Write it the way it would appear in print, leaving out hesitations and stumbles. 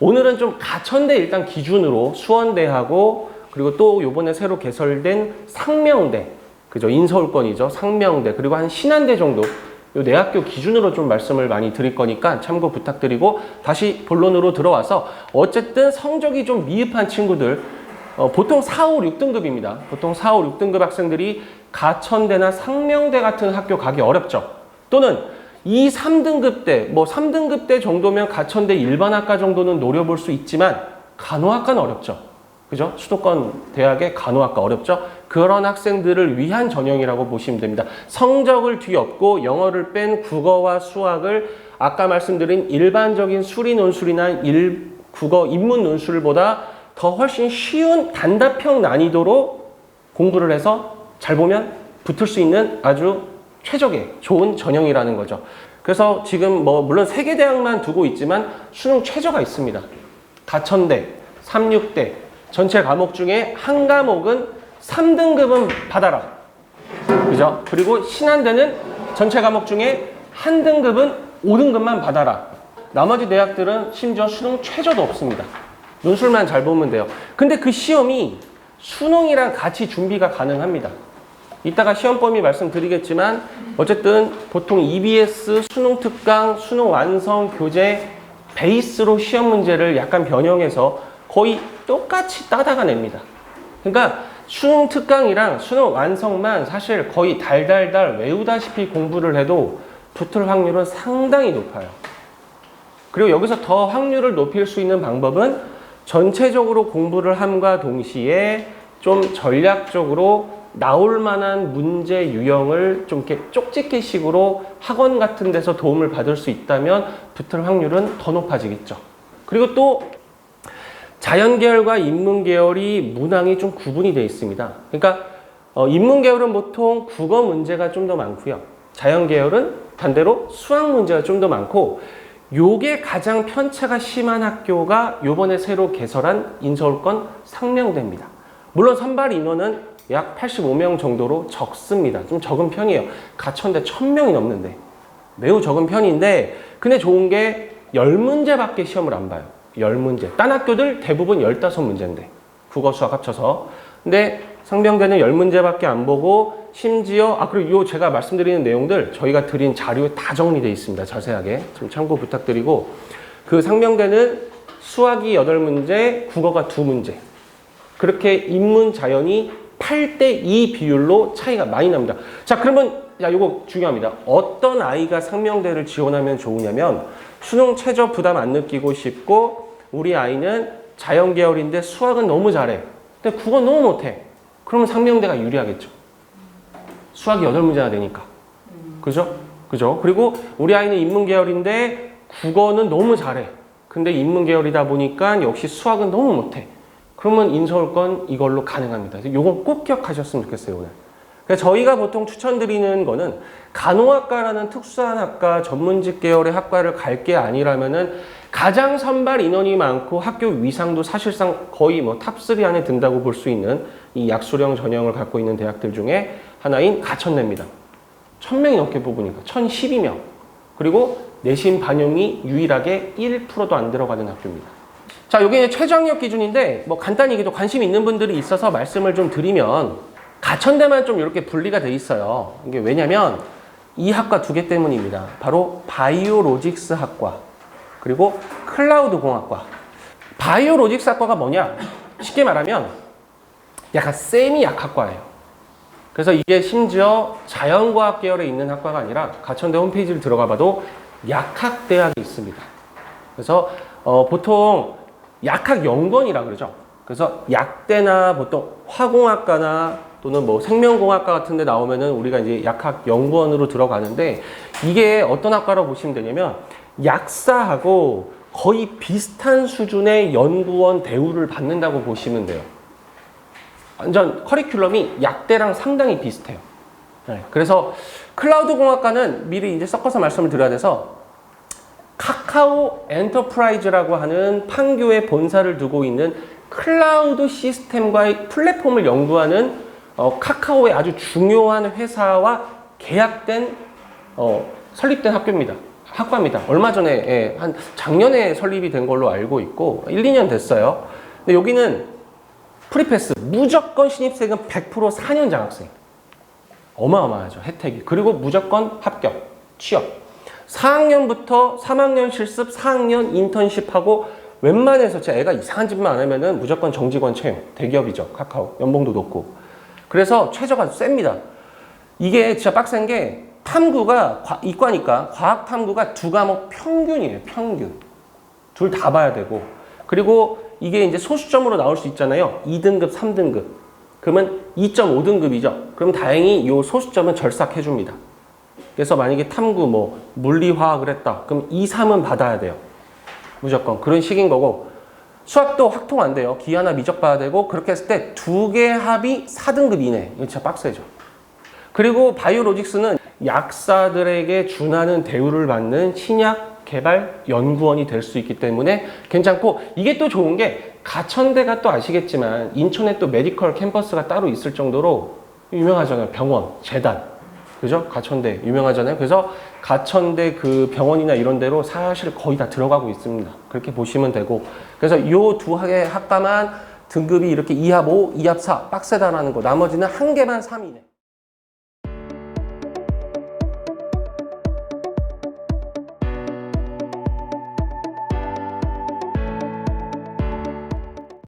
오늘은 좀 가천대 일단 기준으로 수원대하고 그리고 또 요번에 새로 개설된 상명대, 그죠? 인서울권이죠. 상명대, 그리고 한 신한대 정도 요 네 학교 기준으로 좀 말씀을 많이 드릴 거니까 참고 부탁드리고, 다시 본론으로 들어와서 어쨌든 성적이 좀 미흡한 친구들, 보통 4, 5, 6등급입니다. 보통 4, 5, 6등급 학생들이 가천대나 상명대 같은 학교 가기 어렵죠. 또는 2, 3등급 대, 뭐 3등급 대 정도면 가천대 일반학과 정도는 노려볼 수 있지만 간호학과는 어렵죠. 그죠? 수도권 대학의 간호학과 어렵죠? 그런 학생들을 위한 전형이라고 보시면 됩니다. 성적을 뒤엎고 영어를 뺀 국어와 수학을 아까 말씀드린 일반적인 수리 논술이나 국어 인문 논술보다 더 훨씬 쉬운 단답형 난이도로 공부를 해서 잘 보면 붙을 수 있는 아주 최적의 좋은 전형이라는 거죠. 그래서 지금 뭐 물론 세계대학만 두고 있지만 수능 최저가 있습니다. 가천대, 삼육대 전체 과목 중에 한 과목은 3등급은 받아라. 그죠? 그리고 신한대는 전체 과목 중에 한 등급은 5등급만 받아라. 나머지 대학들은 심지어 수능 최저도 없습니다. 논술만 잘 보면 돼요. 근데 그 시험이 수능이랑 같이 준비가 가능합니다. 이따가 시험 범위 말씀드리겠지만 어쨌든 보통 EBS, 수능 특강, 수능 완성, 교재 베이스로 시험 문제를 약간 변형해서 거의 똑같이 따다가 냅니다. 그러니까 수능 특강이랑 수능 완성만 사실 거의 달달달 외우다시피 공부를 해도 붙을 확률은 상당히 높아요. 그리고 여기서 더 확률을 높일 수 있는 방법은 전체적으로 공부를 함과 동시에 좀 전략적으로 나올 만한 문제 유형을 좀 이렇게 쪽집게식으로 학원 같은 데서 도움을 받을 수 있다면 붙을 확률은 더 높아지겠죠. 그리고 또 자연계열과 인문계열이 문항이 좀 구분이 되어 있습니다. 그러니까 인문계열은 보통 국어 문제가 좀 더 많고요. 자연계열은 반대로 수학 문제가 좀 더 많고, 요게 가장 편차가 심한 학교가 요번에 새로 개설한 인서울권 상명대입니다. 물론 선발 인원은 약 85명 정도로 적습니다. 좀 적은 편이에요. 가천대 1000명이 넘는데 매우 적은 편인데, 근데 좋은 게 10문제밖에 시험을 안 봐요. 10문제. 딴 학교들 대부분 15문제인데 국어 수학 합쳐서. 근데 상명대는 10문제밖에 안 보고, 심지어 그리고 요 제가 말씀드리는 내용들 저희가 드린 자료에 다 정리되어 있습니다. 자세하게 좀 참고 부탁드리고, 그 상명대는 수학이 8문제, 국어가 2문제. 그렇게 인문 자연이 8대2 비율로 차이가 많이 납니다. 자, 그러면 요거 중요합니다. 어떤 아이가 상명대를 지원하면 좋으냐면, 수능 최저 부담 안 느끼고 싶고 우리 아이는 자연계열인데 수학은 너무 잘해. 근데 국어 너무 못해. 그러면 상명대가 유리하겠죠. 수학이 8문제나 되니까. 그죠? 그죠? 그리고 우리 아이는 인문계열인데 국어는 너무 잘해. 근데 인문계열이다 보니까 역시 수학은 너무 못해. 그러면 인서울권 이걸로 가능합니다. 요건 꼭 기억하셨으면 좋겠어요, 오늘. 그래서 저희가 보통 추천드리는 거는 간호학과라는 특수한 학과, 전문직 계열의 학과를 갈 게 아니라면은 가장 선발 인원이 많고 학교 위상도 사실상 거의 뭐 탑3 안에 든다고 볼 수 있는 이 약수령 전형을 갖고 있는 대학들 중에 하나인 가천대입니다. 1000명이 넘게 뽑으니까 1012명. 그리고 내신 반영이 유일하게 1%도 안 들어가는 학교입니다. 자, 요게 이제 최저학력 기준인데 뭐 간단히 이게 또 관심 있는 분들이 있어서 말씀을 좀 드리면, 가천대만 좀 이렇게 분리가 돼 있어요. 이게 왜냐면 이 학과 2개 때문입니다. 바로 바이오로직스 학과 그리고 클라우드 공학과. 바이오로직스 학과가 뭐냐? 쉽게 말하면 약간 세미 약학과예요. 그래서 이게 심지어 자연과학 계열에 있는 학과가 아니라 가천대 홈페이지를 들어가 봐도 약학대학이 있습니다. 그래서 보통 약학연구원이라 그러죠. 그래서 약대나 보통 화공학과나 또는 뭐 생명공학과 같은 데 나오면은 우리가 이제 약학연구원으로 들어가는데, 이게 어떤 학과라고 보시면 되냐면 약사하고 거의 비슷한 수준의 연구원 대우를 받는다고 보시면 돼요. 완전 커리큘럼이 약대랑 상당히 비슷해요. 네, 그래서 클라우드 공학과는 미리 이제 섞어서 말씀을 드려야 돼서, 카카오 엔터프라이즈라고 하는 판교에 본사를 두고 있는 클라우드 시스템과의 플랫폼을 연구하는 카카오의 아주 중요한 회사와 계약된 설립된 학교입니다. 학과입니다. 얼마 전에, 예, 한 작년에 설립이 된 걸로 알고 있고, 1, 2년 됐어요. 근데 여기는 프리패스, 무조건 신입생은 100% 4년 장학생. 어마어마하죠, 혜택이. 그리고 무조건 합격, 취업. 4학년부터 3학년 실습, 4학년 인턴십하고 웬만해서 제 애가 이상한 짓만 안 하면은 무조건 정직원 채용. 대기업이죠, 카카오. 연봉도 높고. 그래서 최저가 셉니다. 이게 진짜 빡센 게 탐구가, 이과니까 과학 탐구가 2과목 평균이에요, 평균. 둘 다 봐야 되고. 그리고 이게 이제 소수점으로 나올 수 있잖아요. 2등급, 3등급. 그러면 2.5등급이죠. 그럼 다행히 이 소수점은 절삭해줍니다. 그래서 만약에 탐구, 뭐, 물리화학을 했다. 그럼 2, 3은 받아야 돼요. 무조건. 그런 식인 거고. 수학도 확통 안 돼요. 기 하나 미적 봐야 되고. 그렇게 했을 때 2개 합이 4등급 이내. 이거 진짜 빡세죠. 그리고 바이오로직스는 약사들에게 준하는 대우를 받는 신약 개발 연구원이 될 수 있기 때문에 괜찮고, 이게 또 좋은 게 가천대가 또 아시겠지만 인천에 또 메디컬 캠퍼스가 따로 있을 정도로 유명하잖아요. 병원, 재단. 그죠? 가천대 유명하잖아요. 그래서 가천대 그 병원이나 이런 데로 사실 거의 다 들어가고 있습니다. 그렇게 보시면 되고. 그래서 요 두 학과만 등급이 이렇게 2합 5, 2합 4 빡세다라는 거. 나머지는 한 개만 3이네.